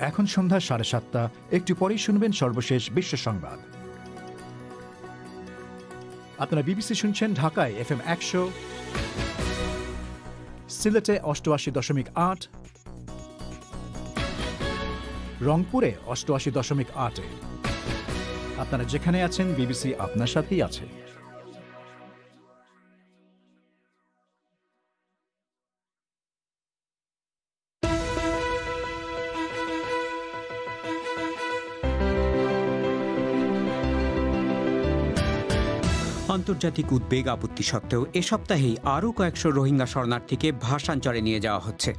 এখন সন্ধ্যা 7:30। একটু পরেই শুনবেন সর্বশেষ বিশ্ব সংবাদ। আপনারা বিবিসি শুনছেন ঢাকায় FM 100, সিলেটে 88.8, রংপুরে 88.8। আপনারা যেখানে আছেন বিবিসি আপনার সাথেই আছে। আন্তর্জাতিক উদ্বেগ আপত্তি সত্ত্বেও এ সপ্তাহেই আরও কয়েকশো রোহিঙ্গা শরণার্থীকে ভাসানচরে নিয়ে যাওয়া হচ্ছে।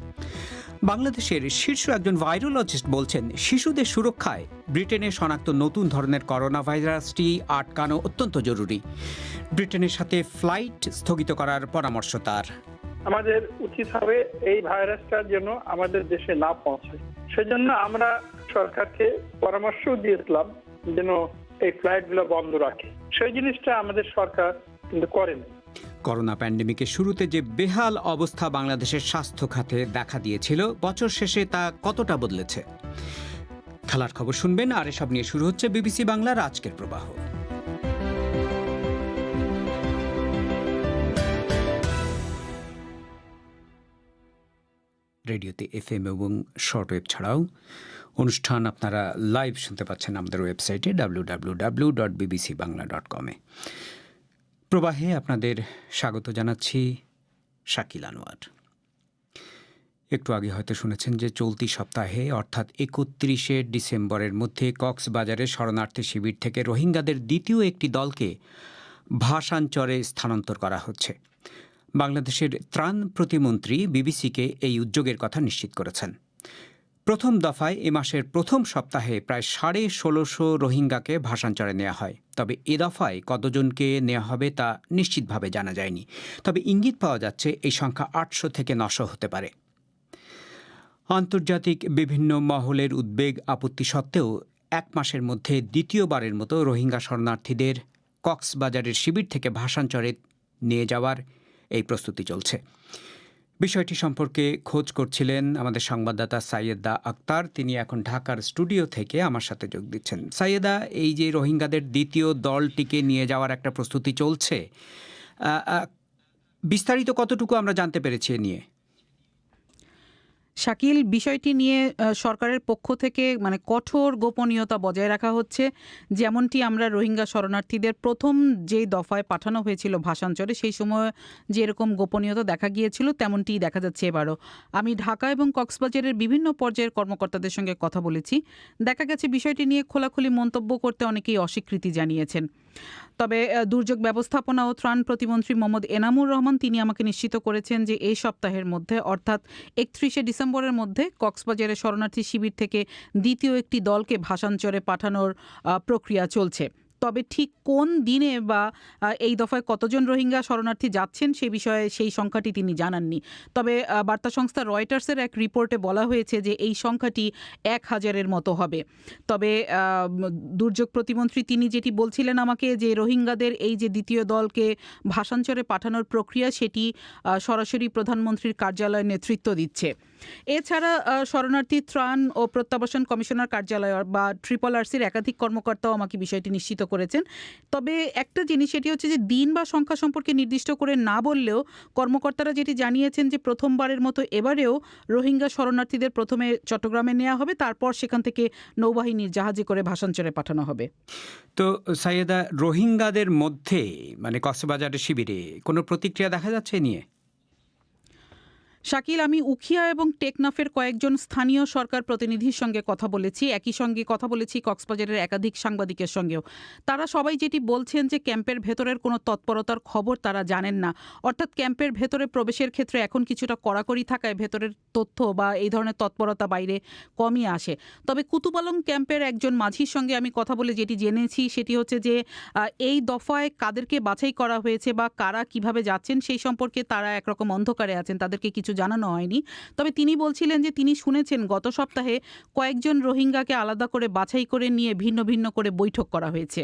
বাংলাদেশের শীর্ষ একজন ভাইরোলজিস্ট বলছেন, শিশুদের সুরক্ষায় ব্রিটেনে শনাক্ত নতুন ধরনের করোনা ভাইরাসটি আটকানো অত্যন্ত জরুরি। ব্রিটেনের সাথে ফ্লাইট স্থগিত করার পরামর্শ তার। আমাদের উচিত হবে এই ভাইরাসটা যেন আমাদের দেশে না পৌঁছায়। সেজন্য আমরা সরকারকে পরামর্শ দিয়েছিলাম যেন এই ফ্লাইটগুলো বন্ধ রাখে। সেই জিনিসটা আমাদের সরকার কিন্তু করেনি। করোনা প্যান্ডেমিকের শুরুতে যে বেহাল অবস্থা বাংলাদেশের স্বাস্থ্য খাতে দেখা দিয়েছিল, বছর শেষে তা কতটা বদলেছে? খেলার খবর শুনবেন, আর এসব নিয়ে শুরু হচ্ছে বিবিসি বাংলার আজকের প্রবাহ। রেডিওতে FM এবং শর্টওয়েভ ছাড়াও অনুষ্ঠান আপনারা লাইভ শুনতে পাচ্ছেন আমাদের ওয়েবসাইটে www.bbcbangla.com। প্রবাহে আপনাদের স্বাগত জানাচ্ছি, শাকিল আনোয়ার। একটু আগে হয়তো শুনেছেন যে চলতি সপ্তাহে অর্থাৎ 31শে ডিসেম্বরের মধ্যে কক্সবাজারের শরণার্থী শিবির থেকে রোহিঙ্গাদের দ্বিতীয় একটি দলকে ভাসানচরে স্থানান্তর করা হচ্ছে। বাংলাদেশের ত্রাণ প্রতিমন্ত্রী বিবিসিকে এই উদ্যোগের কথা নিশ্চিত করেছেন। প্রথম দফায় এ মাসের প্রথম সপ্তাহে প্রায় 1650 রোহিঙ্গাকে ভাসানচরে নেওয়া হয়। তবে এ দফায় কতজনকে নেওয়া হবে তা নিশ্চিতভাবে জানা যায়নি। তবে ইঙ্গিত পাওয়া যাচ্ছে এই সংখ্যা 800 থেকে 900 হতে পারে। আন্তর্জাতিক বিভিন্ন মহলের উদ্বেগ আপত্তি সত্ত্বেও এক মাসের মধ্যে দ্বিতীয়বারের মতো রোহিঙ্গা শরণার্থীদের কক্সবাজারের শিবির থেকে ভাসানচরে নিয়ে যাওয়ার এই প্রস্তুতি চলছে। বিষয়টি সম্পর্কে খোঁজ করছিলেন আমাদের সংবাদদাতা সাইয়েদা আক্তার। তিনি এখন ঢাকার স্টুডিও থেকে আমার সাথে যোগ দিচ্ছেন। সাইয়েদা, এই যে রোহিঙ্গাদের দ্বিতীয় দলটিকে নিয়ে যাওয়ার একটা প্রস্তুতি চলছে, বিস্তারিত কতটুকু আমরা জানতে পেরেছি এ নিয়ে? শাকিল, বিষয়টি নিয়ে সরকারের পক্ষ থেকে কঠোর গোপনীয়তা বজায় রাখা হচ্ছে। যেমনটি আমরা রোহিঙ্গা শরণার্থীদের প্রথম যে দফায় পাঠানো হয়েছিল ভাসানচরে, সেই সময় যেরকম গোপনীয়তা দেখা গিয়েছিল তেমনটিই দেখা যাচ্ছে এবারও। আমি ঢাকা এবং কক্সবাজারের বিভিন্ন পর্যায়ের কর্মকর্তাদের সঙ্গে কথা বলেছি। দেখা গেছে বিষয়টি নিয়ে খোলাখুলি মন্তব্য করতে অনেকেই অস্বীকৃতি জানিয়েছেন। তবে দুর্যোগ ব্যবস্থাপনা ও ত্রাণ প্রতিমন্ত্রী মোহাম্মদ এনামুর রহমান তিনি আমাকে নিশ্চিত করেছেন যে এই সপ্তাহের মধ্যে অর্থাৎ 31শে ডিসেম্বরের মধ্যে কক্সবাজারের শরণার্থী শিবির থেকে দ্বিতীয় একটি দলকে ভাসানচরে পাঠানোর প্রক্রিয়া চলছে। তবে ঠিক কোন দিনে বা এই দফায় কতজন রোহিঙ্গা শরণার্থী যাচ্ছেন সে বিষয়ে সেই সংখ্যাটি তিনি জানাননি। তবে বার্তা সংস্থা রয়টার্সের এক রিপোর্টে বলা হয়েছে যে এই সংখ্যাটি 1000-এর মতো হবে। তবে দুর্যোগ প্রতিমন্ত্রী তিনি যেটি বলছিলেন আমাকে, যে রোহিঙ্গাদের এই যে দ্বিতীয় দলকে ভাসানচরে পাঠানোর প্রক্রিয়া, সেটি সরাসরি প্রধানমন্ত্রীর কার্যালয় নেতৃত্ব দিচ্ছে। এছাড়া শরণার্থী ত্রাণ ও প্রত্যাবাসন কমিশনার কার্যালয় বা RRRCর একাধিক কর্মকর্তাও আমাকে বিষয়টি নিশ্চিত করেছেন। তবে একটা জিনিস, সেটি হচ্ছে যে দিন বা সংখ্যা সম্পর্কে নির্দিষ্ট করে না বললেও কর্মকর্তারা যেটি জানিয়েছেন যে প্রথমবারের মতো এবারেও রোহিঙ্গা শরণার্থীদের প্রথমে চট্টগ্রামে নেওয়া হবে, তারপর সেখান থেকে নৌবাহিনীর জাহাজে করে ভাসানচরে পাঠানো হবে। তো সাইয়েদা, রোহিঙ্গাদের মধ্যে কক্সবাজারের শিবিরে কোনো প্রতিক্রিয়া দেখা যাচ্ছে নিয়ে? শাকিল, আমি উখিয়া এবং টেকনাফের কয়েকজন স্থানীয় সরকার প্রতিনিধির সঙ্গে কথা বলেছি, একই সঙ্গে কথা বলেছি কক্সবাজারের একাধিক সাংবাদিকের সঙ্গেও। তারা সবাই যেটি বলছেন যে ক্যাম্পের ভেতরের কোনো তৎপরতার খবর তারা জানেন না। অর্থাৎ ক্যাম্পের ভেতরে প্রবেশের ক্ষেত্রে এখন কিছুটা কড়াকড়ি থাকায় ভেতরের তথ্য বা এই ধরনের তৎপরতা বাইরে কমই আসে। তবে কুতুবালং ক্যাম্পের একজন মাঝির সঙ্গে আমি কথা বলে যেটি জেনেছি সেটি হচ্ছে যে এই দফায় কাদেরকে বাছাই করা হয়েছে বা কারা কিভাবে যাচ্ছেন সেই সম্পর্কে তারা একরকম অন্ধকারে আছেন, তাদেরকে কিছু জানানো হয়নি। তবে তিনি বলছিলেন যে তিনি শুনেছেন গত সপ্তাহে কয়েকজন রোহিঙ্গাকে আলাদা করে বাছাই করে নিয়ে ভিন্ন ভিন্ন করে বৈঠক করা হয়েছে।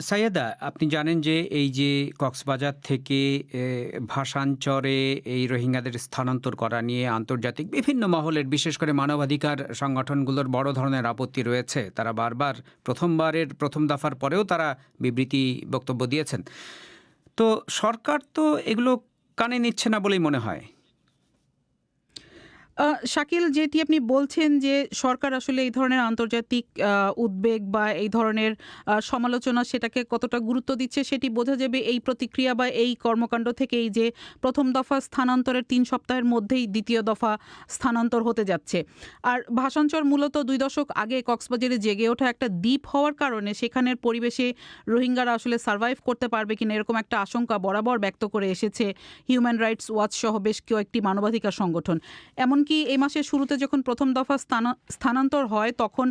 সাইয়েদা, আপনি জানেন যে এই যে কক্সবাজার থেকে ভাসানচরে এই রোহিঙ্গাদের স্থানান্তর করা নিয়ে আন্তর্জাতিক বিভিন্ন মহলের, বিশেষ করে মানবাধিকার সংগঠনগুলোর বড় ধরনের আপত্তি রয়েছে। তারা বারবার প্রথম দফার পরেও তারা বিবৃতি বক্তব্য দিয়েছেন। তো সরকার তো এগুলো কানে নিচ্ছে না বলেই মনে হয়। শাকিল, যেটি আপনি বলছেন যে সরকার আসলে এই ধরনের আন্তর্জাতিক উদ্বেগ বা এই ধরনের সমালোচনা সেটাকে কতটা গুরুত্ব দিচ্ছে সেটি বোঝা যাবে এই প্রতিক্রিয়া বা এই কর্মকাণ্ড থেকেই, যে প্রথম দফা স্থানান্তরের ৩ সপ্তাহের মধ্যেই দ্বিতীয় দফা স্থানান্তর হতে যাচ্ছে। আর ভাসানচর মূলত ২ দশক আগে কক্সবাজারে জেগে ওঠা একটা দ্বীপ হওয়ার কারণে সেখানের পরিবেশে রোহিঙ্গারা আসলে সার্ভাইভ করতে পারবে কিনা এরকম একটা আশঙ্কা বরাবর ব্যক্ত করে এসেছে হিউম্যান রাইটস ওয়াচ সহ বেশ কয়েকটি মানবাধিকার সংগঠন। এমনকি এই মাসের শুরুতে যখন প্রথম দফা স্থানান্তর হয় তখন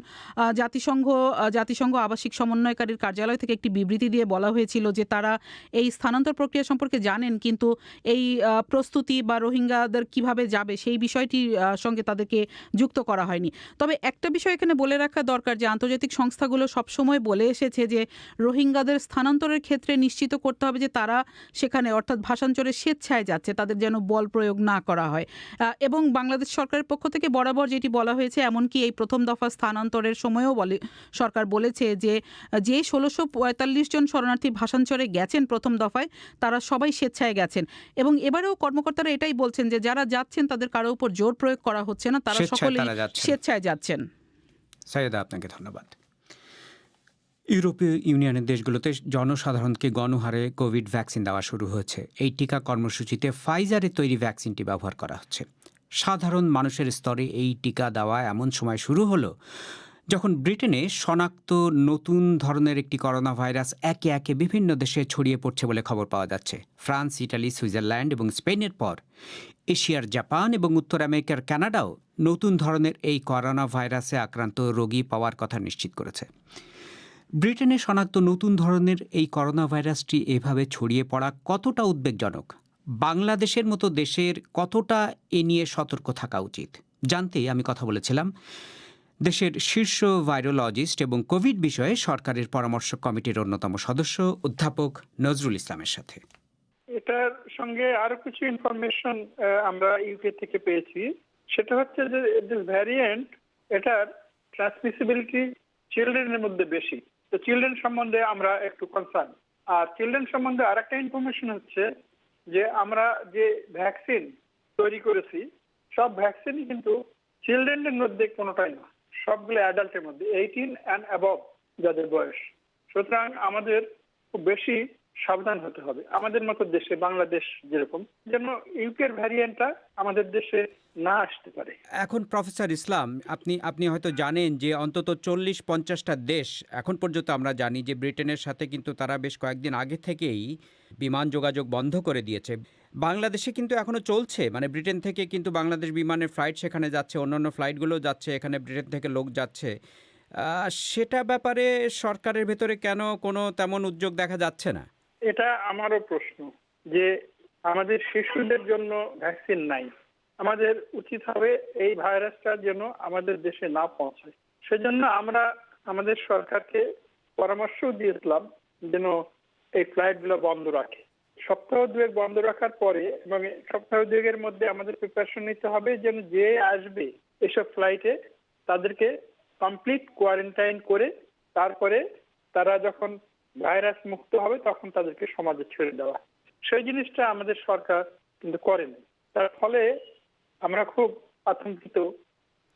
জাতিসংঘ আবাসিক সমন্বয়কারীর কার্যালয় থেকে একটি বিবৃতি দিয়ে বলা হয়েছিল যে তারা এই স্থানান্তর প্রক্রিয়া সম্পর্কে জানেন, কিন্তু এই প্রস্তুতি বা রোহিঙ্গাদের কিভাবে যাবে সেই বিষয়টির সঙ্গে তাদেরকে যুক্ত করা হয়নি। তবে একটা বিষয় এখানে বলে রাখা দরকার যে আন্তর্জাতিক সংস্থাগুলো সবসময় বলে এসেছে যে রোহিঙ্গাদের স্থানান্তরের ক্ষেত্রে নিশ্চিত করতে হবে যে তারা সেখানে, অর্থাৎ ভাসানচরে স্বেচ্ছায় যাচ্ছে, তাদের যেন বল প্রয়োগ না করা হয়। এবং বাংলাদেশ সরকারের পক্ষ থেকে বরাবর যেটি বলা হয়েছে, এমনকি এই প্রথম দফা স্থানান্তরের সময়ও সরকার বলেছে যে ১৬৪৫ জন শরণার্থী ভাসানচরে গেছেন প্রথম দফায়, তারা সবাই স্বেচ্ছায় গেছেন। এবং এবারেও কর্মকর্তারা এটাই বলছেন যে যারা যাচ্ছেন তাদের কারো উপর জোর প্রয়োগ করা হচ্ছে না, তারা সকলেই স্বেচ্ছায় যাচ্ছেন। সাইয়েদা, আপনাকে ধন্যবাদ। ইউরোপীয় ইউনিয়নের দেশগুলোতে জনসাধারণকে গণহারে কোভিড ভ্যাকসিন দেওয়া শুরু হয়েছে। এই টিকা কর্মসূচিতে ফাইজারের তৈরি ভ্যাকসিনটি ব্যবহার করা হচ্ছে। সাধারণ মানুষের স্তরে এই টিকা দেওয়া এমন সময় শুরু হলো যখন ব্রিটেনে শনাক্ত নতুন ধরনের একটি করোনা ভাইরাস একে একে বিভিন্ন দেশে ছড়িয়ে পড়ছে বলে খবর পাওয়া যাচ্ছে। ফ্রান্স, ইটালি, সুইজারল্যান্ড এবং স্পেনের পর এশিয়ার জাপান এবং উত্তর আমেরিকার কানাডাও নতুন ধরনের এই করোনা ভাইরাসে আক্রান্ত রোগী পাওয়ার কথা নিশ্চিত করেছে। ব্রিটেনে শনাক্ত নতুন ধরনের এই করোনা ভাইরাসটি এভাবে ছড়িয়ে পড়া কতটা উদ্বেগজনক, বাংলাদেশের মতো দেশের কতটা এ নিয়ে সতর্ক থাকা উচিত, জানতে আমি কথা বলেছিলাম দেশের শীর্ষ ভাইরোলজিস্ট এবং কোভিড বিষয়ে সরকারের পরামর্শ কমিটির অন্যতম সদস্য অধ্যাপক নজরুল ইসলামের সাথে। এটার সঙ্গে আরো কিছু ইনফরমেশন আমরা ইউকে থেকে পেয়েছি। সেটা হচ্ছে যে ভ্যারিয়েন্ট, এটার ট্রান্সমিসিবিলিটি চিলড্রেনের মধ্যে বেশি। তো চিলড্রেন সম্বন্ধে আমরা একটু কনসার্ন। আর চিলড্রেন সম্বন্ধে আরেকটা ইনফরমেশন হচ্ছে যে আমরা যে ভ্যাকসিন তৈরি করেছি সব ভ্যাকসিনই কিন্তু চিলড্রেনের মধ্যে কোনোটাই না, সবগুলো অ্যাডাল্টের মধ্যে 18 অ্যান্ড অ্যাবভ যাদের বয়স। সুতরাং আমাদের খুব বেশি সাবধান হতে হবে। আমাদের মতো দেশে, বাংলাদেশ যেরকম, যেন ইউকের ভ্যারিয়েন্টটা আমাদের দেশে না আসতে পারে। এখন প্রফেসর ইসলাম, আপনি হয়তো জানেন যে অন্তত 40-50টা দেশ এখন পর্যন্ত আমরা জানি যে ব্রিটেনের সাথে কিন্তু তারা বেশ কয়েকদিন আগে থেকেই বিমান যোগাযোগ বন্ধ করে দিয়েছে। বাংলাদেশে কিন্তু এখনো চলছে, মানে ব্রিটেন থেকে কিন্তু বাংলাদেশ বিমানের ফ্লাইট সেখানে যাচ্ছে, অন্যান্য ফ্লাইটগুলো যাচ্ছে, এখানে ব্রিটেন থেকে লোক যাচ্ছে। সেটা ব্যাপারে সরকারের ভেতরে কেন কোনো তেমন উদ্যোগ দেখা যাচ্ছে না? এটা আমারও প্রশ্ন যে আমাদের শিশুদের জন্য ভ্যাকসিন নাই। আমাদের উচিত হবে এই ভাইরাসটা যেন আমাদের দেশে না পৌঁছায়। সেজন্য আমরা আমাদের সরকারকে পরামর্শ দিয়েছিলাম যেন এই ফ্লাইটগুলো বন্ধ রাখে। সপ্তাহ দুয়েক বন্ধ রাখার পরে এবং সপ্তাহ দুয়েকের মধ্যে আমাদের প্রিপারেশন নিতে হবে যেন যে আসবে এসব ফ্লাইটে তাদেরকে কমপ্লিট কোয়ারেন্টাইন করে তারপরে তারা যখন ভাইরাস মুক্ত হবে তখন তাদেরকে সমাজে ছেড়ে দেওয়া। সেই জিনিসটা আমাদের সরকার কিন্তু করেনি। তার ফলে আমরা খুব আতঙ্কিত।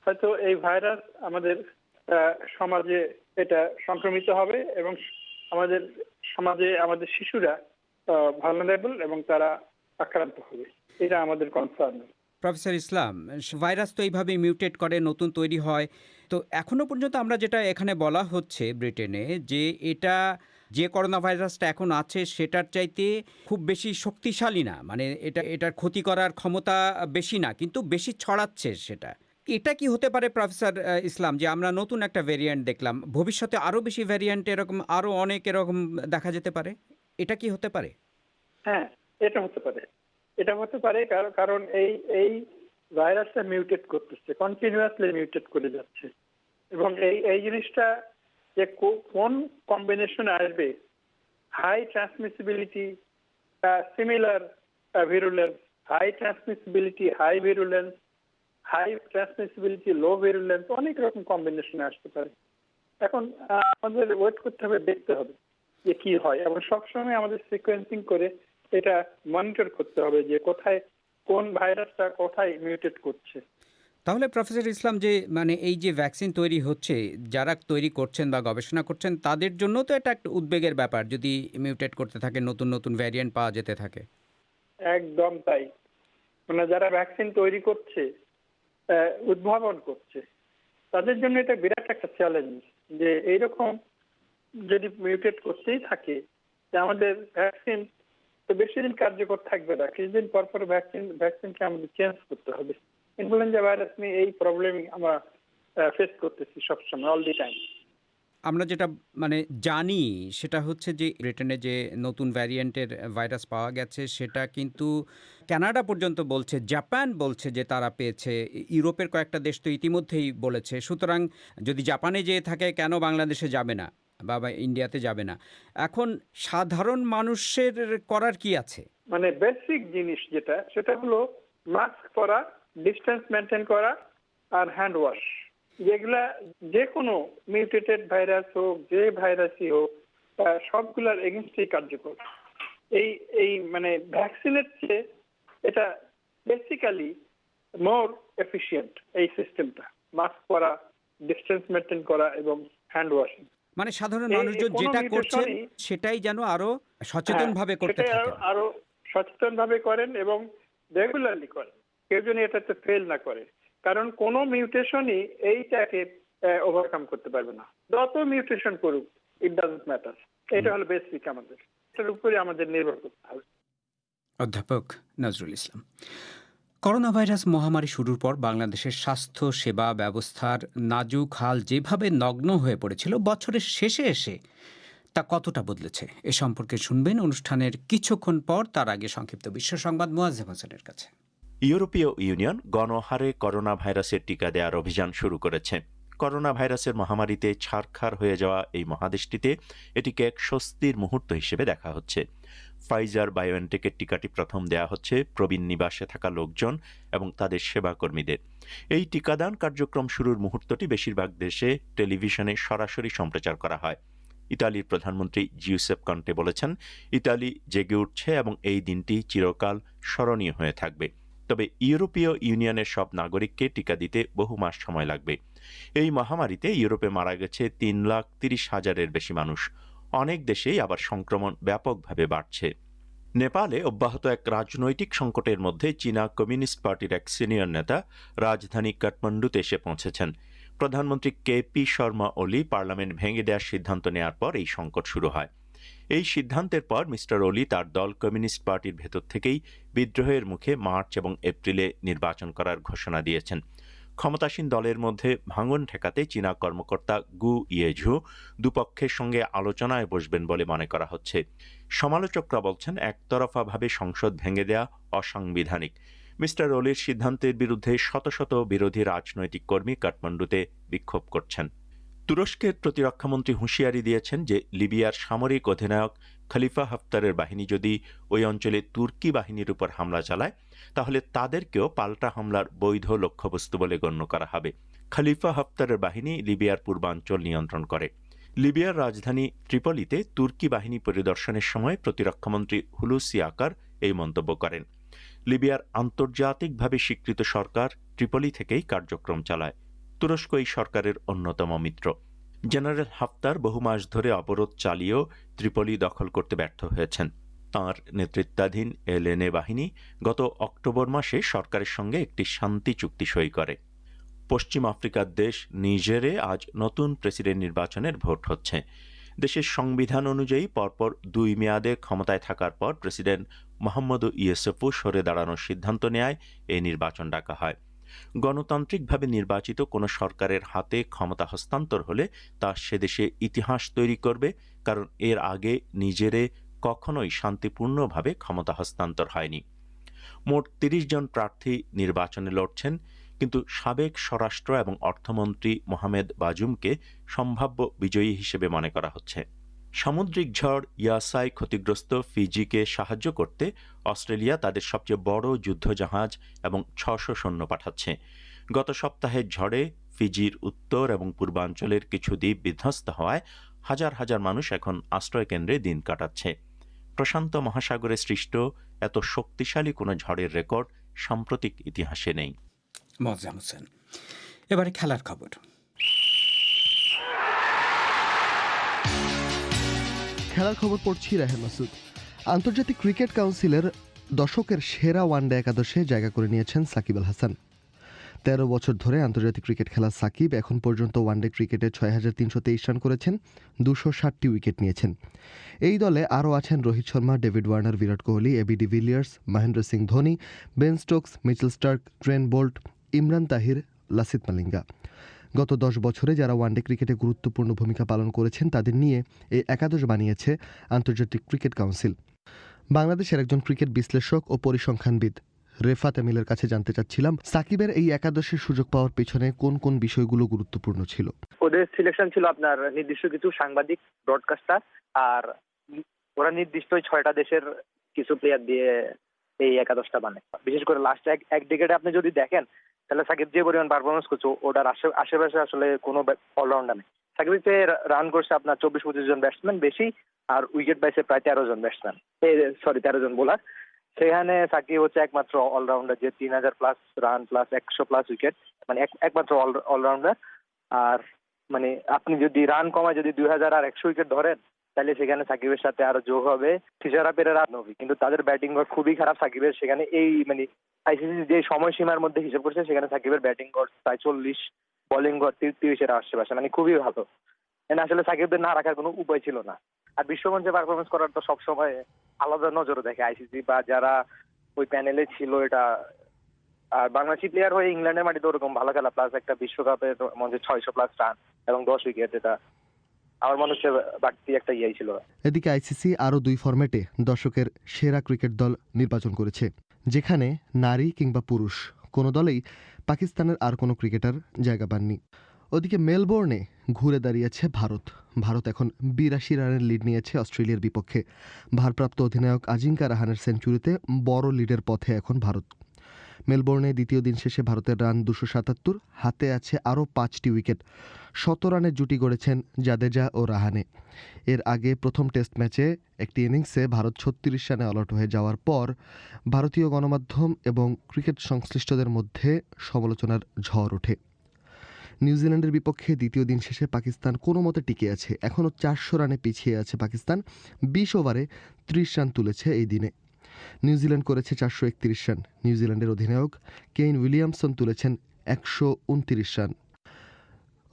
হয়তো এই ভাইরাস আমাদের সমাজে এটা সংক্রমিত হবে এবং আমাদের সমাজে আমাদের শিশুরা ভালনারেবল এবং তারা আক্রান্ত হবে। এটা আমাদের কনসার্ন। প্রফেসর ইসলাম, ভাইরাস তো এইভাবে মিউটেট করে, নতুন তৈরি হয়। তো এখনো পর্যন্ত আমরা যেটা এখানে বলা হচ্ছে ব্রিটেনে, যে এটা যে করোনা ভাইরাসটা এখন আছে সেটার চাইতে খুব বেশি শক্তিশালী না, মানে এটার ক্ষতি করার ক্ষমতা বেশি না, কিন্তু বেশি ছড়াচ্ছে সেটা। এটা কি হতে পারে প্রফেসর ইসলাম, যে আমরা নতুন একটা ভ্যারিয়েন্ট দেখলাম, ভবিষ্যতে আরো বেশি ভ্যারিয়েন্ট এরকম আরো অনেক এরকম দেখা যেতে পারে? এটা কি হতে পারে? হ্যাঁ, এটা হতে পারে। এটা হতে পারে কারণ এই ভাইরাসটা মিউটেট করতেছে, কন্টিনিউয়াসলি মিউটেট করে যাচ্ছে এবং এই জিনিসটা যে কোন কম্বিনেশন আসবে, high transmissibility, similar virulence, high transmissibility, high virulence, high transmissibility, low virulence, অনেক রকম কম্বিনেশন আসতে পারে। এখন আমাদের ওয়েট করতে হবে, দেখতে হবে যে কি হয়, এবং সবসময় আমাদের সিকোয়েন্সিং করে এটা মনিটর করতে হবে যে কোথায় কোন ভাইরাসটা কোথায় মিউটেট করছে। তাহলে প্রফেসর ইসলাম, যে মানে এই যে ভ্যাকসিন তৈরি হচ্ছে, যারা তৈরি করছেন বা গবেষণা করছেন তাদের জন্য তো এটা একটা উদ্বেগের ব্যাপার, যদি মিউটেট করতে থাকে, নতুন নতুন ভ্যারিয়েন্ট পাওয়া যেতে থাকে। একদম তাই। মানে যারা ভ্যাকসিন তৈরি করছে, উদ্ভাবন করছে, তাদের জন্য এটা বিরাট একটা চ্যালেঞ্জ যে এইরকম যদি মিউটেট করতেই থাকে, যে আমাদের ভ্যাকসিন তো বেশি দিন কার্যকর থাকবে না, কিছুদিন পর পর ভ্যাকসিনকে আমাদের চেঞ্জ করতে হবে। ইনফ্লুয়েঞ্জা ভাইরাস নিয়ে এই প্রবলেম আমরা ফেস করতেছি সবসময়, অল দি টাইম। আমরা যেটা মানে জানি সেটা হচ্ছে যে ব্রিটেনে যে নতুন ভ্যারিয়েন্টের ভাইরাস পাওয়া গেছে সেটা কিন্তু কানাডা পর্যন্ত বলছে, জাপান বলছে যে তারা পেয়েছে, ইউরোপের কয়েকটা দেশ তো ইতিমধ্যেই বলেছে। সুতরাং যদি জাপানে যেয়ে থাকে, কেন বাংলাদেশে যাবে না বা ইন্ডিয়াতে যাবে না? এখন সাধারণ মানুষের করার কি আছে? মানে বেসিক জিনিস যেটা, সেটা হলো মাস্ক পরা, ডিস্টেন্স মেনটেন করা আর হ্যান্ড ওয়াশ, যেগুলা যে কোনো মিউটেটেড ভাইরাস হোক, যে ভাইরাসই হোক, সবগুলার এগেনস্টই কার্যকর। এই মানে ভ্যাকসিনের চেয়ে এটা বেসিক্যালি মোর এফিশিয়েন্ট এই সিস্টেমটা, মাস্ক পরা, ডিস্টেন্স মেনটেন করা এবং হ্যান্ড ওয়াশিং। মানে সাধারণ মানুষজন যেটা করছেন সেটাই যেন আরো সচেতনভাবে করতে থাকেন, আরো সচেতন ভাবে করেন এবং রেগুলারলি করেন, কেউ যেন এটাতে ফেল না করে। কারণ কোনো মিউটেশনই এইটাকে ওভারকাম করতে পারবে না, যত মিউটেশন করুক, ইট ডাজন্ট ম্যাটার। এটা হলো বেসিক, আমাদের এটার উপরে আমাদের নির্ভর করতে হবে। অধ্যাপক নজরুল ইসলাম। করোনা ভাইরাস মহামারী শুরুর পর বাংলাদেশের স্বাস্থ্য সেবা ব্যবস্থার নাজুক হাল যেভাবে নগ্ন হয়ে পড়েছিল, বছরের শেষে এসে তা কতটা বদলেছে এ সম্পর্কে শুনবেন অনুষ্ঠানের কিছুক্ষণ পর। তার আগে সংক্ষিপ্ত বিশ্ব সংবাদ মুয়াজ্জেম হোসেনের কাছে। ইউরোপীয় ইউনিয়ন গণহারে করোনা ভাইরাসের টিকা দেওয়ার অভিযান শুরু করেছে। করোনা ভাইরাসের মহামারীতে ছারখার হয়ে যাওয়া এই মহাদেশটিতে এটিকে এক স্বস্তির মুহূর্ত হিসেবে দেখা হচ্ছে। ফাইজার বায়োএনটেকের টিকাটি প্রথম দেয়া হচ্ছে প্রবীণ নিবাসে থাকা লোকজন এবং তাদের সেবাকর্মীদের। এই টিকাদান কার্যক্রম শুরুর মুহূর্তটি বেশিরভাগ দেশে টেলিভিশনে সরাসরি সম্প্রচার করা হয়। ইতালির প্রধানমন্ত্রী জিউসেপ কন্টে বলেছেন, ইতালি জেগে উঠছে এবং এই দিনটি চিরকাল স্মরণীয় হয়ে থাকবে। তবে ইউরোপীয় ইউনিয়নের সব নাগরিককে টিকা দিতে বহু মাস সময় লাগবে। এই মহামারীতে ইউরোপে মারা গেছে 3,30,000-এর বেশি মানুষ। অনেক দেশেই আবার সংক্রমণ ব্যাপকভাবে বাড়ছে। নেপালে অব্যাহত এক রাজনৈতিক সংকটের মধ্যে চীনা কমিউনিস্ট পার্টির এক সিনিয়র নেতা রাজধানী কাঠমান্ডুতে এসে পৌঁছেছেন। প্রধানমন্ত্রী কেপি শর্মা ওলি পার্লামেন্ট ভেঙে দেওয়ার সিদ্ধান্ত নেওয়ার পর এই সংকট শুরু হয়। এই সিদ্ধান্তের পর মিস্টার ওলি তার দল কমিউনিস্ট পার্টির ভেতর থেকেই বিদ্রোহের মুখে মার্চ এবং এপ্রিলে নির্বাচন করার ঘোষণা দিয়েছেন। ক্ষমতাসীন দলের মধ্যে ভাঙন ঠেকাতে চীনা কর্মকর্তা গু ইয়েঝু দুপক্ষের সঙ্গে আলোচনায় বসবেন বলে মনে করা হচ্ছে। সমালোচকরা বলছেন, একতরফাভাবে সংসদ ভেঙে দেয়া অসাংবিধানিক। মিস্টার ওলির সিদ্ধান্তের বিরুদ্ধে শত শত বিরোধী রাজনৈতিক কর্মী কাঠমান্ডুতে বিক্ষোভ করছেন। তুরস্কের প্রতিরক্ষামন্ত্রী হুঁশিয়ারি দিয়েছেন যে লিবিয়ার সামরিক অধিনায়ক খলিফা হাফতারের বাহিনী যদি ওই অঞ্চলে তুর্কি বাহিনীর উপর হামলা চালায়, তাহলে তাদেরকেও পাল্টা হামলার বৈধ লক্ষ্যবস্তু বলে গণ্য করা হবে। খলিফা হাফতারের বাহিনী লিবিয়ার পূর্বাঞ্চল নিয়ন্ত্রণ করে। লিবিয়ার রাজধানী ত্রিপলিতে তুর্কি বাহিনী পরিদর্শনের সময় প্রতিরক্ষামন্ত্রী হুলুসি আকার এই মন্তব্য করেন। লিবিয়ার আন্তর্জাতিকভাবে স্বীকৃত সরকার ট্রিপলি থেকেই কার্যক্রম চালায়। তুরস্ক এই সরকারের অন্যতম মিত্র। জেনারেল হাফতার বহু মাস ধরে অবরোধ চালিয়েও ত্রিপলি দখল করতে ব্যর্থ হয়েছেন। তাঁর নেতৃত্বাধীন এলএনএ বাহিনী গত অক্টোবর মাসে সরকারের সঙ্গে একটি শান্তি চুক্তি সই করে। পশ্চিম আফ্রিকার দেশ নিজেরে আজ নতুন প্রেসিডেন্ট নির্বাচনের ভোট হচ্ছে। দেশের সংবিধান অনুযায়ী পরপর 2 মেয়াদে ক্ষমতায় থাকার পর প্রেসিডেন্ট মোহাম্মদু ইউসুফু সরে দাঁড়ানোর সিদ্ধান্ত নেয় এই নির্বাচন ডাকা হয়। গণতান্ত্রিকভাবে নির্বাচিত কোনো সরকারের হাতে ক্ষমতা হস্তান্তর হলে তা সেদেশে ইতিহাস তৈরি করবে, কারণ এর আগে নিজেরে কখনোই শান্তিপূর্ণভাবে ক্ষমতা হস্তান্তর হয়নি। মোট 30 জন প্রার্থী নির্বাচনে লড়ছেন। কিন্তু সাবেক স্বরাষ্ট্র এবং অর্থমন্ত্রী মোহামেদ বাজুমকে সম্ভাব্য বিজয়ী হিসেবে মনে করা হচ্ছে। সামুদ্রিক ঝড় ইয়াসাই ক্ষতিগ্রস্ত ফিজিকে সাহায্য করতে অস্ট্রেলিয়া তাদের সবচেয়ে বড় যুদ্ধজাহাজ এবং 600 সৈন্য পাঠাচ্ছে। গত সপ্তাহের ঝড়ে ফিজির উত্তর এবং পূর্বাঞ্চলের কিছু দ্বীপ বিধ্বস্ত হওয়ায় হাজার হাজার মানুষ এখন আশ্রয়কেন্দ্রে দিন কাটাচ্ছে। প্রশান্ত মহাসাগরে সৃষ্ট এত শক্তিশালী কোনো ঝড়ের রেকর্ড সাম্প্রতিক ইতিহাসে নেই। মোয়াজ্জেম হোসেন। এবারে খেলার খবর। খেলার খবর পড়ছি রাহেল মাসুদ। আন্তর্জাতিক ক্রিকেট কাউন্সিলের দশকের সেরা ওয়ানডে একাদশে জায়গা করে নিয়েছেন সাকিব আল হাসান। 13 বছর ধরে আন্তর্জাতিক ক্রিকেট খেলা সাকিব এখন পর্যন্ত ওয়ানডে ক্রিকেটে 6,323 রান করেছেন, 260টি উইকেট নিয়েছেন। এই দলে আরও আছেন Rohit Sharma, David Warner, Virat Kohli, AB de Villiers, Mahendra Singh Dhoni, Ben Stokes, Mitchell Starc, Trent Boult, Imran Tahir, Lasith Malinga. গত 10 বছরে যারা ওয়ানডে ক্রিকেটে গুরুত্বপূর্ণ ভূমিকা পালন করেছেন তাদের নিয়ে এই একাদশ বানিয়েছে আন্তর্জাতিক ক্রিকেট কাউন্সিল। বাংলাদেশের একজন ক্রিকেট বিশ্লেষক ও পরিসংখ্যানবিদ রেফাত এমিলের কাছে জানতে চাচ্ছিলাম, সাকিবের এই একাদশের সুযোগ পাওয়ার পেছনে কোন কোন বিষয়গুলো গুরুত্বপূর্ণ ছিল? ওদের সিলেকশন ছিল আপনার নির্দিষ্ট কিছু সাংবাদিক, ব্রডকাস্টার, আর ওরা নির্দিষ্ট 6টা দেশের কিছু প্লেয়ার দিয়ে এই একাদশটা বানায়। বিশেষ করে লাস্ট এক ডিকেডে আপনি যদি দেখেন তাহলে সাকিব যে পরিমাণ পারফরমেন্স করছে ওটার আশেপাশে আসলে কোনো অলরাউন্ডার নেই। সাকিবের চেয়ে রান করছে আপনার 24-25 জন ব্যাটসম্যান বেশি, আর উইকেট পাইছে প্রায় 13 জন ব্যাটসম্যান, 13 জন বোলার। সেখানে সাকিব হচ্ছে একমাত্র অলরাউন্ডার যে 3000+ রান প্লাস 100+ উইকেট, মানে একমাত্র অলরাউন্ডার। আর মানে আপনি যদি রান কমায় যদি 2000 আর 100 উইকেট ধরেন তাহলে সেখানে সাকিবের সাথে আরো যোগ হবে থিসারা পেরেরা, নবী। কিন্তু তাদের ব্যাটিং গড় খুবই খারাপ সাকিবের। সেখানে এই মানে আইসিসি যে সময়সীমার মধ্যে হিসেব করছে সেখানে সাকিবের ব্যাটিং গড় প্রায় 40, বোলিং গড় 30-এর আশেপাশে, মানে খুবই ভালো। আসলে সাকিবদের না রাখার কোনো উপায় ছিল না। আর বিশ্বমঞ্চে পারফরমেন্স করার তো সবসময় আলাদা নজরে দেখে আইসিসি বা যারা ওই প্যানেলে ছিল এটা। আর বাংলাদেশি প্লেয়ার হয়ে ইংল্যান্ডের মাটিতে ওরকম ভালো খেলা প্লাস একটা বিশ্বকাপের মধ্যে 600+ রান এবং 10 উইকেট, এটা আমার মনে হচ্ছে বাড়তি একটা ইয়ে ছিল। এদিকে আইসিসি আরও 2 ফরম্যাটে দশকের সেরা ক্রিকেট দল নির্বাচন করেছে, যেখানে নারী কিংবা পুরুষ কোনো দলেই পাকিস্তানের আর কোনো ক্রিকেটার জায়গা পাননি। ওদিকে মেলবোর্নে ঘুরে দাঁড়িয়েছে ভারত এখন 82 রানের লিড নিয়েছে অস্ট্রেলিয়ার বিপক্ষে। ভারপ্রাপ্ত অধিনায়ক আজিঙ্কা রাহানের সেঞ্চুরিতে বড় লিডের পথে এখন ভারত। মেলবোর্নে দ্বিতীয় দিন শেষে ভারতের রান 277, হাতে আছে আরও 5টি উইকেট। 100 রানের জুটি গড়েছেন জাদেজা ও রাহানে। এর আগে প্রথম টেস্ট ম্যাচে একটি ইনিংসে ভারত 36 রানে অলআউট হয়ে যাওয়ার পর ভারতীয় গণমাধ্যম এবং ক্রিকেট সংশ্লিষ্টদের মধ্যে সমালোচনার ঝড় ওঠে। নিউজিল্যান্ডের বিপক্ষে দ্বিতীয় দিন শেষে পাকিস্তান কোনো মতে টিকে আছে। এখনও 400 রানে পিছিয়ে আছে পাকিস্তান। 20 ওভারে 30 রান তুলেছে এই দিনে। নিউজিল্যান্ড করেছে 431 রান। নিউজিল্যান্ডের অধিনায়ক কেইন উইলিয়ামসন তুলেছেন 129 রান।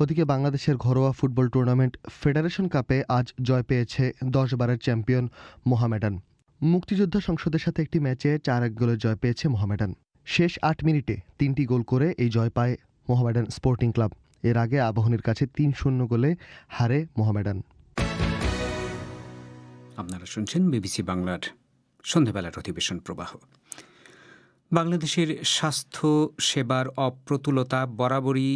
ওদিকে বাংলাদেশের ঘরোয়া ফুটবল টুর্নামেন্ট ফেডারেশন কাপে আজ জয় পেয়েছে 10 বারের চ্যাম্পিয়ন মোহামেডান। মুক্তিযোদ্ধা সংসদের সাথে একটি ম্যাচে 4-1 গোলের জয় পেয়েছে মোহামেডান। শেষ 8 মিনিটে 3টি গোল করে এই জয় পায় মোহামেডান স্পোর্টিং ক্লাব। এর আগে আবাহনীর কাছে 3-0 গোলে হারে মোহামেডান। আপনারা শুনছেন বিবিসি বাংলার সন্ধ্যাবেলার অধিবেশন প্রবাহ। বাংলাদেশের স্বাস্থ্য সেবার অপ্রতুলতা বরাবরই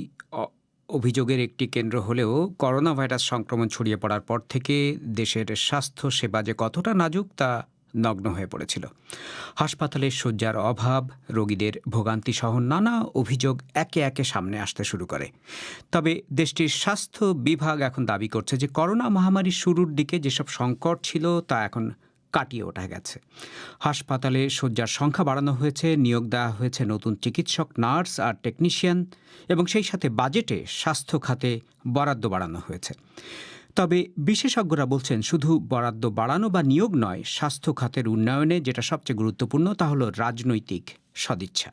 অভিযোগের একটি কেন্দ্র হলেও করোনা ভাইরাস সংক্রমণ ছড়িয়ে পড়ার পর থেকে দেশের স্বাস্থ্য সেবা যে কতটা নাজুক তা নগ্ন হয়ে পড়েছিল। হাসপাতালে শয্যার অভাব, রোগীদের ভোগান্তি সহ নানা অভিযোগ একে একে সামনে আসতে শুরু করে। তবে দেশটির স্বাস্থ্য বিভাগ এখন দাবি করছে যে করোনা মহামারীর শুরুর দিকে যেসব সংকট ছিল তা এখন কাটিয়ে ওঠা গেছে। হাসপাতালে শয্যার সংখ্যা বাড়ানো হয়েছে, নিয়োগ দেওয়া হয়েছে নতুন চিকিৎসক, নার্স আর টেকনিশিয়ান, এবং সেই সাথে বাজেটে স্বাস্থ্য খাতে বরাদ্দ বাড়ানো হয়েছে। তবে বিশেষজ্ঞরা বলছেন শুধু বরাদ্দ বাড়ানো বা নিয়োগ নয়, স্বাস্থ্য খাতের উন্নয়নে যেটা সবচেয়ে গুরুত্বপূর্ণ তা হলো রাজনৈতিক সদিচ্ছা।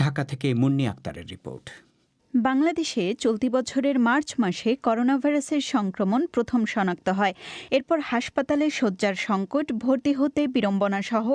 ঢাকা থেকে মুন্নি আক্তারের রিপোর্ট। বাংলাদেশে চলতি বছরের মার্চ মাসে করোনাভাইরাসের সংক্রমণ প্রথম শনাক্ত হয়। এরপর হাসপাতালে শয্যার সংকট, ভর্তি হতে বিড়ম্বনা সহ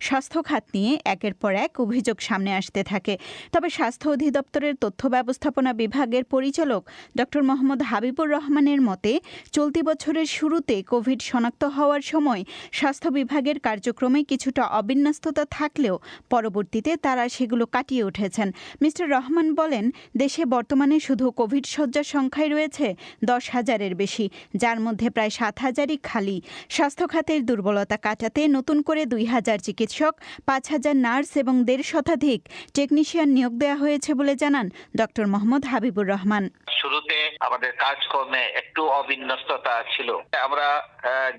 স্বাস্থ্য খাত নিয়ে একের পর এক অভিযোগ সামনে আসতে থাকে। তবে স্বাস্থ্য অধিদপ্তরের তথ্য ব্যবস্থাপনা বিভাগের পরিচালক ডক্টর মোহাম্মদ হাবিবুর রহমানের মতে, চলতি বছরের শুরুতে কোভিড শনাক্ত হওয়ার সময় স্বাস্থ্য বিভাগের কার্যক্রমে কিছুটা অবিন্যস্ততা থাকলেও পরবর্তীতে তারা সেগুলো কাটিয়ে উঠেছেন। মিস্টার রহমান বলেন, দেশে বর্তমানে শুধু কোভিড শয্যার সংখ্যাই রয়েছে 10,000-এর বেশি, যার মধ্যে প্রায় 7,000-ই খালি। স্বাস্থ্য খাতের দুর্বলতা কাটাতে নতুন করে 2,000 চিকিৎসক, 5,000 নার্স এবং 1.5 শতাধিক টেকনিশিয়ান নিয়োগ দেওয়া হয়েছে বলে জানান ডক্টর মোহাম্মদ হাবিবুর রহমান। শুরুতে আমাদের কাজকর্মে একটু অবিন্যস্ততা ছিল। আমরা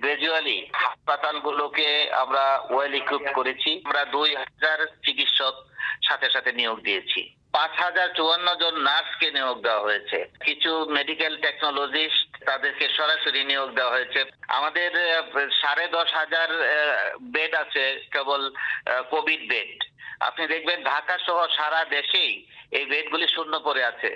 গ্রাজুয়ালি হাসপাতালগুলোকে আমরা ওয়েল ইকুইপ করেছি। আমরা 2,000 চিকিৎসক সাথে সাথে নিয়োগ দিয়েছি। 5,054 জন নার্সকে নিয়োগ দেওয়া হয়েছে। কিছু মেডিকেল টেকনোলজিস্ট তাদেরকে সরাসরি নিয়োগ দেওয়া হয়েছে। আমাদের 10,500 বেড আছে, কেবল কোভিড বেড। আপনি দেখবেন ঢাকা সহ সারা দেশেই এই বেডগুলি শূন্য পড়ে আছে।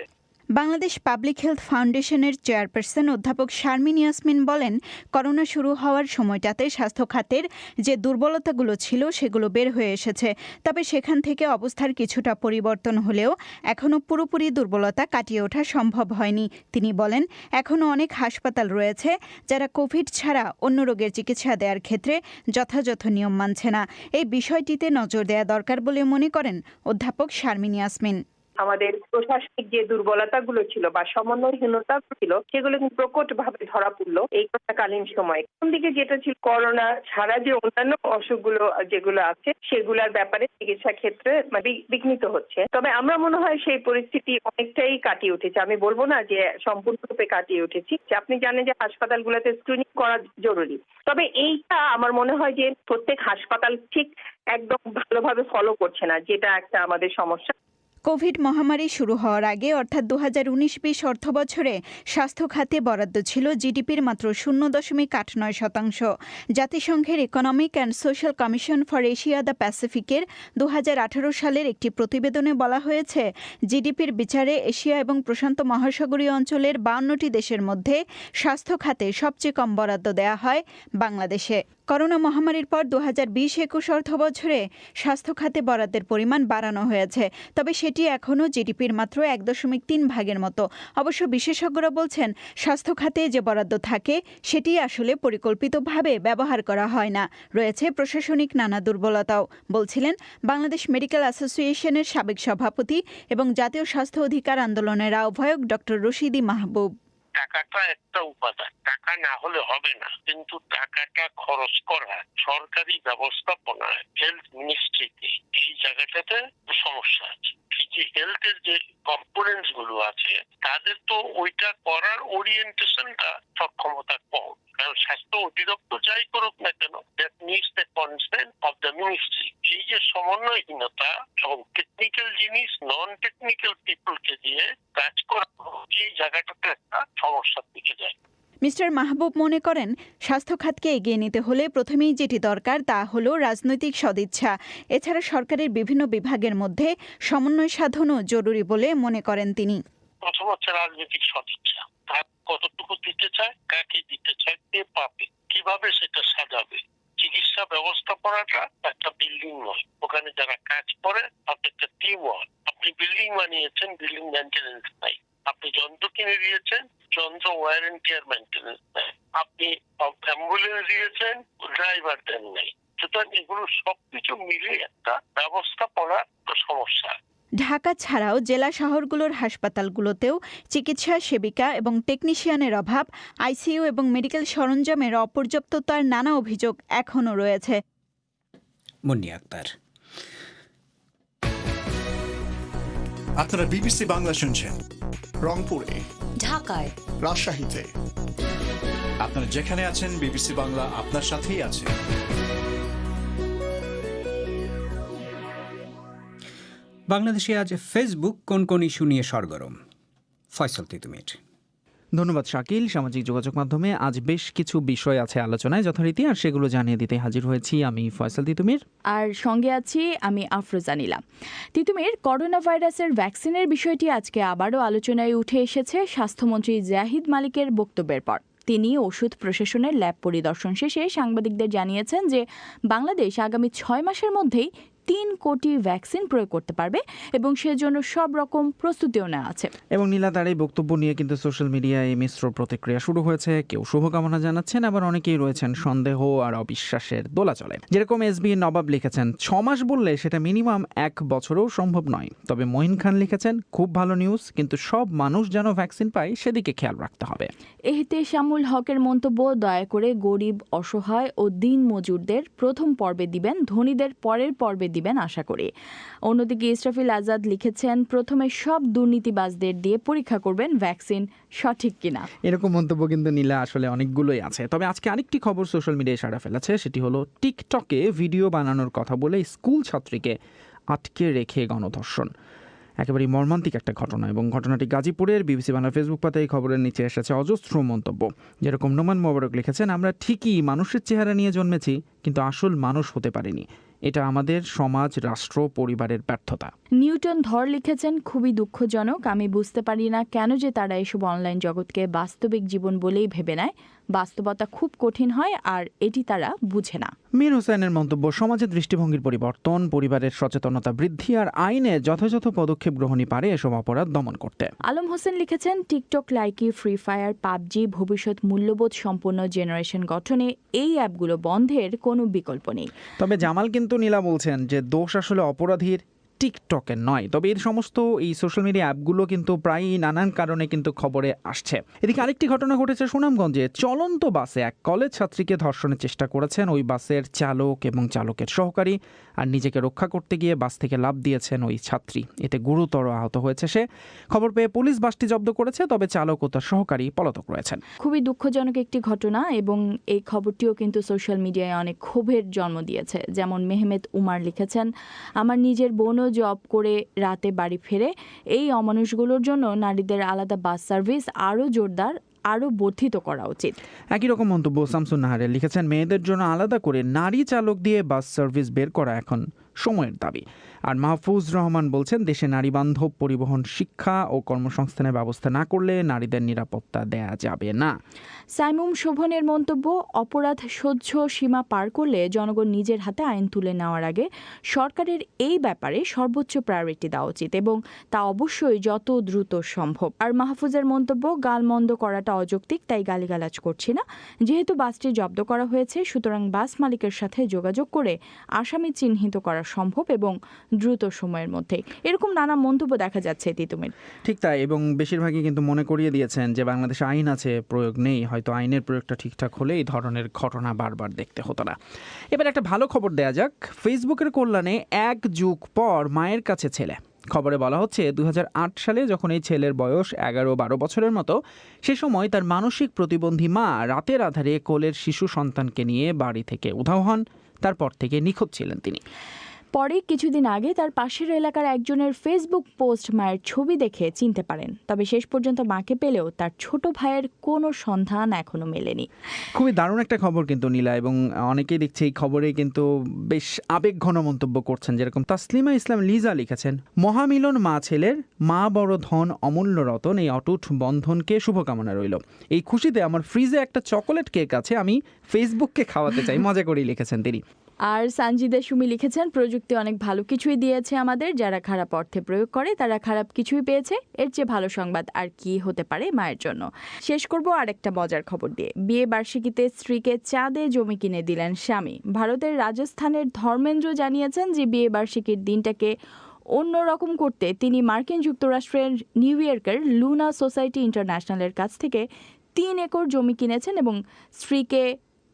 বাংলাদেশ পাবলিক হেলথ ফাউন্ডেশনের চেয়ারপারসন অধ্যাপক শারমিন ইয়াসমিন বলেন, করোনা শুরু হওয়ার সময়টাতে স্বাস্থ্য খাতের যে দুর্বলতাগুলো ছিল সেগুলো বের হয়ে এসেছে। তবে সেখান থেকে অবস্থার কিছুটা পরিবর্তন হলেও এখনও পুরোপুরি দুর্বলতা কাটিয়ে ওঠা সম্ভব হয়নি। তিনি বলেন, এখনও অনেক হাসপাতাল রয়েছে যারা কোভিড ছাড়া অন্য রোগের চিকিৎসা দেওয়ার ক্ষেত্রে যথাযথ নিয়ম মানছে না। এই বিষয়টিতে নজর দেওয়া দরকার বলে মনে করেন অধ্যাপক শারমিন ইয়াসমিন। আমাদের প্রশাসনিক যে দুর্বলতাগুলো ছিল বা সমন্বয়হীনতা ছিল, সেগুলো কিন্তু প্রকটভাবে ধরা পড়লো এই করোনাকালীন সময়ে। অন্যদিকে যেটা ছিল, করোনা ছাড়া যে অন্যান্য অসুখগুলো যেগুলো আছে সেগুলোর ব্যাপারে চিকিৎসা ক্ষেত্রে বিঘ্নিত হচ্ছে। তবে আমরা মনে হয় সেই পরিস্থিতি অনেকটাই কাটিয়ে উঠেছে। আমি বলবো না যে সম্পূর্ণরূপে কাটিয়ে উঠেছি। আপনি জানেন যে হাসপাতালগুলোতে স্ক্রিনিং করা জরুরি। তবে এইটা আমার মনে হয় যে প্রত্যেক হাসপাতাল ঠিক একদম ভালোভাবে ফলো করছে না, যেটা একটা আমাদের সমস্যা। কোভিড মহামারী শুরু হওয়ার আগে অর্থাৎ 2019-20 অর্থবছরে স্বাস্থ্য খাতে বরাদ্দ ছিল জিডিপির মাত্র 0.89%। জাতিসংঘের economic and social commission for Asia the প্যাসিফিকের 2018 সালের একটি প্রতিবেদনে বলা হয়েছে, জিডিপির বিচারে এশিয়া এবং প্রশান্ত মহাসাগরীয় অঞ্চলের 52টি দেশের মধ্যে স্বাস্থ্য খাতে সবচেয়ে কম বরাদ্দ দেওয়া হয় বাংলাদেশে। করোনা মহামারীর পর 2020-21 অর্থবছরে স্বাস্থ্য খাতে বরাদ্দের পরিমাণ বাড়ানো হয়েছে, তবে সেটি এখনও জিডিপির মাত্র 1.3 ভাগের মতো। অবশ্য বিশেষজ্ঞরা বলছেন, স্বাস্থ্য খাতে যে বরাদ্দ থাকে সেটি আসলে পরিকল্পিতভাবে ব্যবহার করা হয় না। রয়েছে প্রশাসনিক নানা দুর্বলতাও, বলছিলেন বাংলাদেশ মেডিকেল অ্যাসোসিয়েশনের সাবেক সভাপতি এবং জাতীয় স্বাস্থ্য অধিকার আন্দোলনের আহ্বায়ক ডক্টর রশিদি মাহবুব। টাকাটা একটা উপাদান, টাকা না হলে হবে না, কিন্তু টাকাটা খরচ করা সরকারি ব্যবস্থাপনা, হেলথ মিনিস্ট্রিতে এই জায়গাটাতে সমস্যা আছে। যে হেলথের যে কম্পোনেন্টস গুলো আছে তাদের তো ওইটা করার ওরিয়েন্টেশনটা সক্ষমতা কম। কারণ স্বাস্থ্য অধিদপ্তর যাই করুক না কেন, that needs the consent of the ministry. এই যে সমন্বয়হীনতা এবং টেকনিক্যাল জিনিস নন টেকনিক্যাল পিপলকে দিয়ে কাজ করা, এই জায়গাটাতে একটা সমস্যার দিকে যায়। মিস্টার মাহবুব মনে করেন, স্বাস্থ্য খাতকে এগিয়ে নিতে হলে প্রথমেই যেটি দরকার তা হল রাজনৈতিক সদিচ্ছা। এছাড়া সরকারের বিভিন্ন বিভাগের মধ্যে সমন্বয় সাধনও জরুরি বলে মনে করেন তিনি। প্রথম হচ্ছে রাজনৈতিক সদিচ্ছা। তার কতটুকু দিতে চায়, কাকে দিতে চায়, কে পাবে, কিভাবে সেটা সাজাবে। চিকিৎসা ব্যবস্থাপনাটা একটা বিল্ডিং নয়, ওখানে যারা কাজ করে তাদের একটা টিম ওয়ার্ক। আপনি বিল্ডিং বানিয়েছেন, বিল্ডিং মেনটেন্যান্স নাই। আপনি যন্ত্র কিনে দিয়েছেন, যন্ত্র ওয়ারেন্টি আর মেনটেন্যান্স নাই। আপনি অ্যাম্বুলেন্স দিয়েছেন, ড্রাইভার দেন নাই। সুতরাং এগুলো সবকিছু মিলে একটা ব্যবস্থাপনার সমস্যা। ঢাকা ছাড়াও জেলা শহরগুলোর হাসপাতালগুলোতেও চিকিৎসা সেবিকা এবং টেকনিশিয়ানের অভাব, আইসিইউ এবং মেডিকেল সরঞ্জামের অপর্যাপ্ততার নানা অভিযোগ এখনও রয়েছে। মুন্নি আক্তার। আপনারা বিবিসি বাংলা শুনছেন রংপুরে, ঢাকায়, রাজশাহীতে। আপনারা যেখানে আছেন বিবিসি বাংলা আপনার সাথেই আছে। বাংলাদেশে আজ ফেসবুক কোন কোন ইস্যু নিয়ে সরগরম? ফয়সাল তিতুমির। ধন্যবাদ শাকিল। সামাজিক যোগাযোগ মাধ্যমে আজ বেশ কিছু বিষয় আছে আলোচনায় যথারীতি, আর সেগুলো জানিয়ে দিতে হাজির হয়েছি আমি ফয়সাল তিতুমির, আর সঙ্গে আছি আমি আফরোজা নীলা। তিতুমির, করোনা ভাইরাসের ভ্যাকসিনের বিষয়টি আজকে আবারও আলোচনায় উঠে এসেছে স্বাস্থ্যমন্ত্রী জাহিদ মালিকের বক্তব্যের পর। তিনি ওষুধ প্রশাসনের ল্যাব পরিদর্শন শেষে সাংবাদিকদের জানিয়েছেন যে বাংলাদেশ আগামী 6 মাসের মধ্যেই 3 কোটি ভ্যাকসিন প্রয়োগ করতে পারবে এবং সেজন্য সব রকম প্রস্তুতিও নেওয়া আছে। এবং নীলা তার এই বক্তব্য নিয়ে কিন্তু সোশ্যাল মিডিয়ায় মিশ্র প্রতিক্রিয়া শুরু হয়েছে। কেউ শুভকামনা জানাচ্ছেন, আবার অনেকেই রয়েছেন সন্দেহ আর অবিশ্বাসের দোলাচলে। যেরকম এসবি নবাব লিখেছেন 6 মাস বললে সেটা মিনিমাম 1 বছরও সম্ভব নয়। তবে মঈন খান লিখেছেন খুব ভালো নিউজ, কিন্তু সব মানুষ যেন ভ্যাকসিন পায় সেদিকে খেয়াল রাখতে হবে। এহতেশামুল হকের মন্তব্য, দয়া করে গরিব, অসহায় ও দিন মজুরদের প্রথম পর্বে দিবেন, ধনীদের পরের পর্বে দিবেন আশা করি। অন্যদিকে ইসরাফিল আজাদ লিখেছেন প্রথমে সব দুর্নীতিবাজদের দিয়ে পরীক্ষা করবেন ভ্যাকসিন সঠিক কিনা। এরকম মন্তব্য কিন্তু নীলা আসলে অনেকগুলোই আছে। তবে আজকে আরেকটি খবর সোশ্যাল মিডিয়ায় সাড়া ফেলেছে, সেটি হলো টিকটকে ভিডিও বানানোর কথা বলে স্কুল ছাত্রীকে আটকে রেখে গণধর্ষণ। একেবারেই মর্মান্তিক একটা ঘটনা, এবং ঘটনাটি গাজীপুরের। বিবিসি বাংলা ফেসবুক পাতায় এই খবরের নিচে এসেছে অজস্র মন্তব্য। যেরকম নোমান মোবারক লিখেছেন, আমরা ঠিকই মানুষের চেহারা নিয়ে জন্মেছি, কিন্তু আসল মানুষ হতে পারিনি। এটা আমাদের সমাজ, রাষ্ট্র, পরিবারের ব্যর্থতা। নিউটন ধর লিখেছেন খুবই দুঃখজনক, আমি বুঝতে পারি না কেন যে তারা এসব অনলাইন জগৎকে বাস্তবিক জীবন বলেই ভেবে নেয়। বাস্তবতা খুব কঠিন হয় আর এটি তারা বুঝে না। মীর হোসেনের মন্তব্য, সমাজের দৃষ্টিভঙ্গির পরিবর্তন, পরিবারের সচেতনতা বৃদ্ধি আর আইনে যথাযথ পদক্ষেপ গ্রহণই পারে এসব অপরাধ দমন করতে। আলম হোসেন লিখেছেন TikTok, Likee, free fire, PUBG ভবিষ্যৎ মূল্যবোধ সম্পন্ন জেনারেশন গঠনে এই অ্যাপগুলো বন্ধের কোনো বিকল্প নেই। তবে জামাল কিন্তু নীলা বলছেন যে দোষ আসলে অপরাধীর, টিকটকের নয়। তবে এর সমস্ত এই সোশ্যাল মিডিয়া অ্যাপগুলো কিন্তু প্রায়ই নানান কারণে কিন্তু খবরে আসছে। এদিকে আরেকটি ঘটনা ঘটেছে সুনামগঞ্জে। চলন্ত বাসে এক কলেজ ছাত্রীকে ধর্ষণের চেষ্টা করেছেন ওই বাসের চালক এবং চালকের সহকারী, আর নিজেকে রক্ষা করতে গিয়ে বাস থেকে লাফ দিয়েছেন ওই ছাত্রী। এতে গুরুতর আহত হয়েছে সে। খবর পেয়ে পুলিশ বাসটি জব্দ করেছে, তবে চালক ও তার সহকারী পলাতক রয়েছেন। খুবই দুঃখজনক একটি ঘটনা, এবং এই খবরটিও কিন্তু সোশ্যাল মিডিয়ায় অনেক ক্ষোভের জন্ম দিয়েছে। যেমন মেহমেদ উমার লিখেছেন, আমার নিজের বোনও জব করে রাতে বাড়ি ফেরে। এই অমানুষগুলোর জন্য নারীদের আলাদা বাস সার্ভিস আরও জোরদার, আরও বর্ধিত করা উচিত। একই রকম মন্তব্য শামসুন নাহারের লিখেছেন, মেয়েদের জন্য আলাদা করে নারী চালক দিয়ে বাস সার্ভিস বের করা এখন সময়ের দাবি। আর মাহফুজ রহমান বলছেন, দেশে নারী বান্ধব পরিবহন, শিক্ষা ও কর্মসংস্থানের ব্যবস্থা না করলে নারীদের নিরাপত্তা দেয়া যাবে না। সাইমুম শোভনের মন্তব্য, অপরাধ সহ্য সীমা পার করলে জনগণ নিজের হাতে আইন তুলে নেওয়ার আগে সরকারের এই ব্যাপারে সর্বোচ্চ প্রায়োরিটি দেওয়া উচিত, এবং তা অবশ্যই যত দ্রুত সম্ভব। আর মাহফুজের মন্তব্য, গালমন্দ করাটা অযৌক্তিক, তাই গালিগালাজ করছি না। যেহেতু বাসটি জব্দ করা হয়েছে, সুতরাং বাস মালিকের সাথে যোগাযোগ করে আসামি চিহ্নিত করা সম্ভব এবং দ্রুত সময়ের মধ্যে। এরকম নানা মন্তব্য দেখা যাচ্ছে তিতুমির। ঠিক তাই, এবং বেশিরভাগই কিন্তু মনে করিয়ে দিয়েছেন যে বাংলাদেশে আইন আছে, প্রয়োগ নেই। হয়তো আইনের প্রয়োগটা ঠিকঠাক হলে এই ধরনের ঘটনা বারবার দেখতে হতো না। এবার একটা ভালো খবর দেয়া যাক। ফেসবুকের কল্যাণে 1 যুগ পর মায়ের কাছে ছেলে। খবরে বলা হচ্ছে 2008 সালে যখন এই ছেলের বয়স 11-12 বছরের মতো, সে সময় তার মানসিক প্রতিবন্ধী মা রাতের আধারে কোলের শিশু সন্তানকে নিয়ে বাড়ি থেকে উধাও হন। তারপর থেকে নিখোঁজ ছিলেন তিনি। পরে কিছুদিন আগে তার পাশের এলাকার একজনের ফেসবুক পোস্ট মায়ের ছবি দেখে চিনতে পারেন। তবে শেষ পর্যন্ত মাকে পেলেও তার ছোট ভাইয়ের কোনো সন্ধান এখনো মেলেনি। খুবই দারুণ একটা খবর কিন্তু নীলা, এবং অনেকেই দেখছে এই খবরে কিন্তু বেশ আবেগঘন মন্তব্য করছেন। যেরকম তাসলিমা ইসলাম লিজা লিখেছেন, মহামিলন মা ছেলের, মা বড় ধন অমূল্য রতন, এই অটুট বন্ধনকে শুভকামনা রইল। এই খুশিতে আমার ফ্রিজে একটা চকোলেট কেক আছে, আমি ফেসবুককে খাওয়াতে চাই, মজা করেই লিখেছেন তিনি। আর সানজিদা সুমি লিখেছেন, প্রযুক্তি অনেক ভালো কিছুই দিয়েছে আমাদের, যারা খারাপ অর্থে প্রয়োগ করে তারা খারাপ কিছুই পেয়েছে। এর চেয়ে ভালো সংবাদ আর কি হতে পারে মায়ের জন্য। শেষ করব আরেকটা মজার খবর দিয়ে। বিয়ে বার্ষিকীতে স্ত্রীকে চাঁদে জমি কিনে দিলেন স্বামী। ভারতের রাজস্থানের ধর্মেন্দ্র জানিয়েছেন যে বিয়ে বার্ষিকীর দিনটাকে অন্যরকম করতে তিনি মার্কিন যুক্তরাষ্ট্রের নিউ ইয়র্কের লুনা সোসাইটি ইন্টারন্যাশনালের কাছ থেকে 3 একর জমি কিনেছেন এবং স্ত্রীকে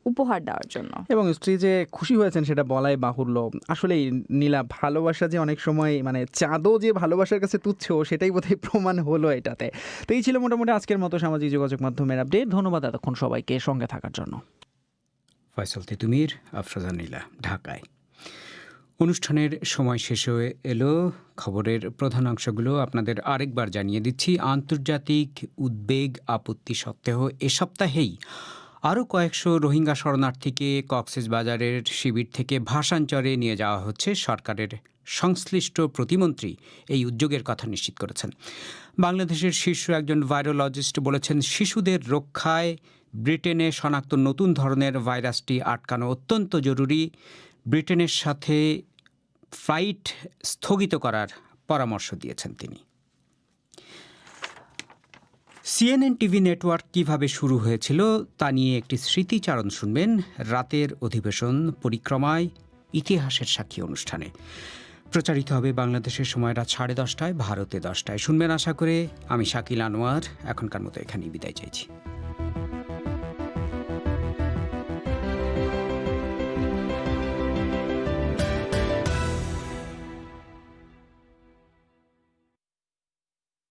উপহার দেওয়ার জন্য। এবং স্ত্রী যে খুশি হয়েছেন সেটা বলাই বাহুল্য। আসলে নীলা, ভালোবাসা যে অনেক সময় মানে চাঁদও যে ভালোবাসার কাছে তুচ্ছ, সেটাই বোধহয় প্রমাণ হলো এটাতে। তো এই ছিল মোটামুটি আজকের মতো সামাজিক যোগাযোগ মাধ্যমের আপডেট। ধন্যবাদ এতক্ষণ সবাইকে সঙ্গে থাকার জন্য। ফয়সাল তিতুমির, আফরোজা নীলা, ঢাকায়। অনুষ্ঠানের সময় শেষ হয়ে এলো। খবরের প্রধান অংশগুলো আপনাদের আরেকবার জানিয়ে দিচ্ছি। আন্তর্জাতিক উদ্বেগ আপত্তি সত্ত্বেও এ সপ্তাহেই আরও কয়েকশো রোহিঙ্গা শরণার্থীকে কক্সবাজারের শিবির থেকে ভাসানচরে নিয়ে যাওয়া হচ্ছে। সরকারের সংশ্লিষ্ট প্রতিমন্ত্রী এই উদ্যোগের কথা নিশ্চিত করেছেন। বাংলাদেশের শীর্ষ একজন ভাইরোলজিস্ট বলেছেন, শিশুদের রক্ষায় ব্রিটেনে শনাক্ত নতুন ধরনের ভাইরাসটি আটকানো অত্যন্ত জরুরি। ব্রিটেনের সাথে ফ্লাইট স্থগিত করার পরামর্শ দিয়েছেন তিনি। সিএনএন টিভি নেটওয়ার্ক কিভাবে শুরু হয়েছিল তা নিয়ে একটি স্মৃতিচারণ শুনবেন রাতের অধিবেশন পরিক্রমায় ইতিহাসের সাক্ষী অনুষ্ঠানে। প্রচারিত হবে বাংলাদেশের সময় রাত 10:30, ভারতে 10টায়। শুনবেন আশা করে। আমি শাকিল আনোয়ার এখনকার মতো এখানেই বিদায় চাইছি।